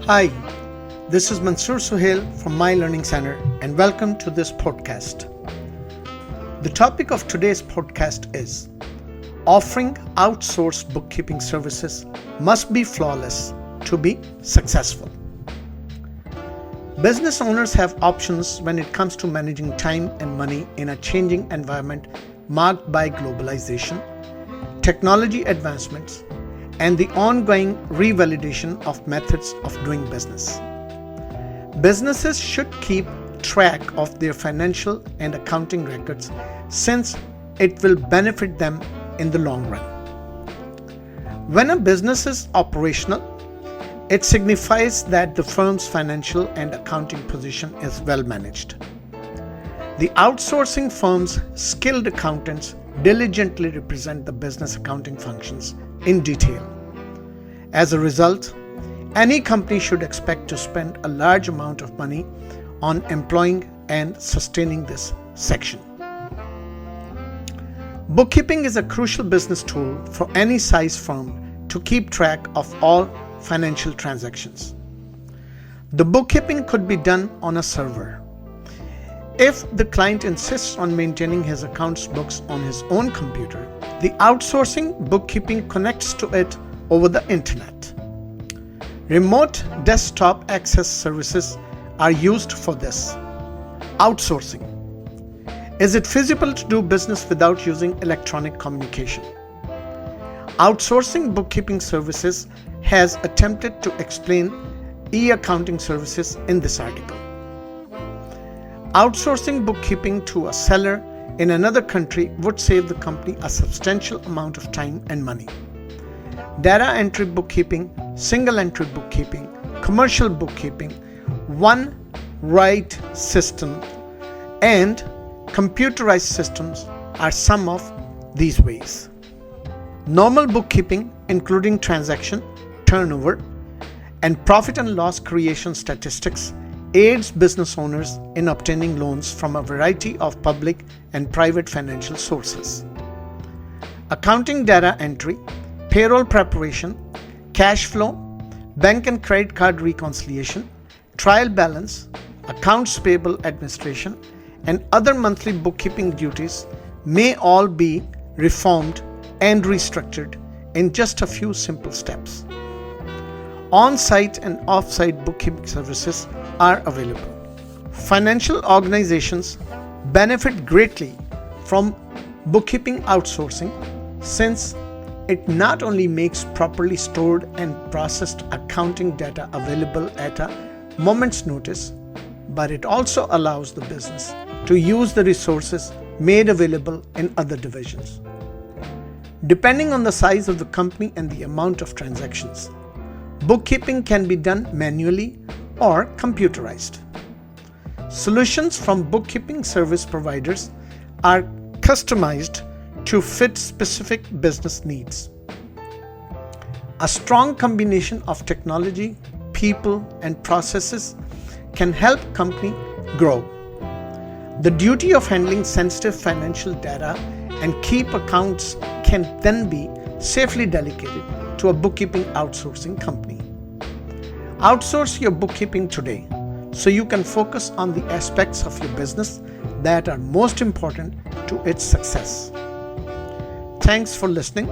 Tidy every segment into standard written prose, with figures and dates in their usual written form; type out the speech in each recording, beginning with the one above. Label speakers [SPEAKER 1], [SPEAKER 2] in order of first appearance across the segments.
[SPEAKER 1] Hi, this is Mansoor Suhail from My Learning Center and welcome to this podcast. The topic of today's podcast is offering outsourced bookkeeping services must be flawless to be successful. Business owners have options when it comes to managing time and money in a changing environment marked by globalization, technology advancements, and the ongoing revalidation of methods of doing business. Businesses should keep track of their financial and accounting records since it will benefit them in the long run. When a business is operational, it signifies that the firm's financial and accounting position is well managed. The outsourcing firm's skilled accountants diligently represent the business accounting functions in detail. As a result, any company should expect to spend a large amount of money on employing and sustaining this section. Bookkeeping is a crucial business tool for any size firm to keep track of all financial transactions. The bookkeeping could be done on a server. If the client insists on maintaining his accounts books on his own computer, the outsourcing bookkeeping connects to it over the internet. Remote desktop access services are used for this. Outsourcing. Is it feasible to do business without using electronic communication? Outsourcing Bookkeeping Services has attempted to explain e-accounting services in this article. Outsourcing bookkeeping to a seller in another country would save the company a substantial amount of time and money. Data entry bookkeeping, single entry bookkeeping, commercial bookkeeping, one write system, and computerized systems are some of these ways. Normal bookkeeping, including transaction, turnover, and profit and loss creation statistics, aids business owners in obtaining loans from a variety of public and private financial sources. Accounting data entry, payroll preparation, cash flow, bank and credit card reconciliation, trial balance, accounts payable administration, and other monthly bookkeeping duties may all be reformed and restructured in just a few simple steps. On-site and off-site bookkeeping services are available. Financial organizations benefit greatly from bookkeeping outsourcing since it not only makes properly stored and processed accounting data available at a moment's notice, but it also allows the business to use the resources made available in other divisions. Depending on the size of the company and the amount of transactions, bookkeeping can be done manually or computerized. Solutions from bookkeeping service providers are customized to fit specific business needs. A strong combination of technology, people, and processes can help company grow. The duty of handling sensitive financial data and keep accounts can then be safely delegated to a bookkeeping outsourcing company. Outsource your bookkeeping today so you can focus on the aspects of your business that are most important to its success. Thanks for listening.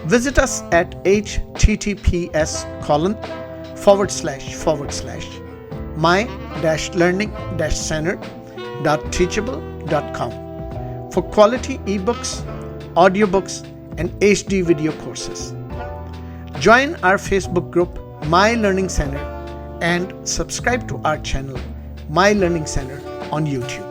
[SPEAKER 1] Visit us at https://my-learning-center.teachable.com for quality ebooks, audiobooks, and HD video courses. Join our Facebook group My Learning Center and subscribe to our channel My Learning Center on YouTube.